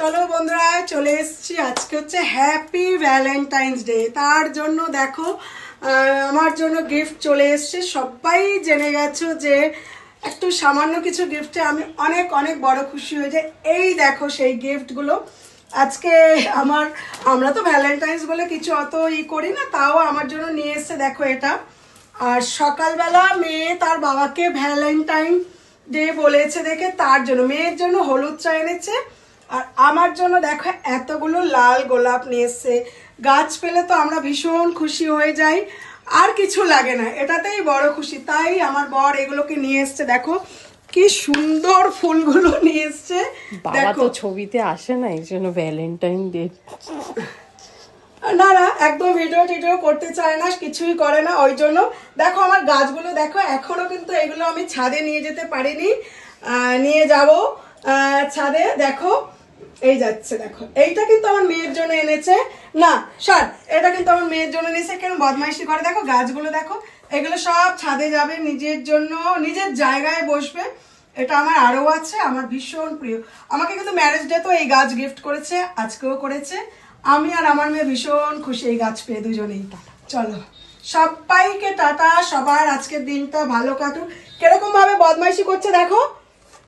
চলো বন্ধুরা চলে এসেছি। আজকে হচ্ছে হ্যাপি ভ্যালেন্টাইন্স ডে। তার জন্য দেখো আমার জন্য গিফট চলে এসছে। সবাই জেনে গেছো যে একটু সামান্য কিছু গিফটে আমি অনেক অনেক বড় খুশি হয়ে যাই। এই দেখো সেই গিফটগুলো আজকে আমরা তো ভ্যালেন্টাইন্স বলে কিছু অত করি না, তাও আমার জন্য নিয়ে এসছে। দেখো এটা। আর সকালবেলা মেয়ে তার বাবাকে ভ্যালেন্টাইন ডে বলেছে দেখে তার জন্য মেয়ের জন্য হলুদ চা এনেছে, আর আমার জন্য দেখো এতগুলো লাল গোলাপ নিয়ে এসছে। গাছ পেলে তো আমরা ভীষণ খুশি হয়ে যাই, আর কিছু লাগে না, এটাতেই বড় খুশি। তাই আমার বর এগুলোকে নিয়ে এসছে। দেখো কি সুন্দর ফুলগুলো নিয়ে এসছে। বাবা তো ছবিতে আসে না, এই জন্য ভ্যালেন্টাইন ডে না না, একদম ভিডিও টিডিও করতে চায় না, কিছুই করে না। ওই জন্য দেখো আমার গাছগুলো দেখো, এখনো কিন্তু এগুলো আমি ছাদে নিয়ে যেতে পারিনি, নিয়ে যাব ছাদে। দেখো এই যাচ্ছে, দেখো এইটা কিন্তু আমার মেয়ের জন্য এনেছে। না সর, এটা কিন্তু আমার মেয়ের জন্য এনেছে। কেন বদমাইশি করে দেখো, গাছগুলো দেখো, এগুলো সব ছাদে যাবে, নিজের জন্য নিজের জায়গায় বসবে। এটা আমার আরও আছে, আমার ভীষণ প্রিয়। আমাকে কিন্তু ম্যারেজ ডে তো এই গাছ গিফট করেছে, আজকেও করেছে। আমি আর আমার মেয়ে ভীষণ খুশি এই গাছ পেয়ে দুজনেই। চলো সবাইকে টাটা, সবার আজকের দিনটা ভালো কাটুক। কিরকম ভাবে বদমাইশি করছে দেখো।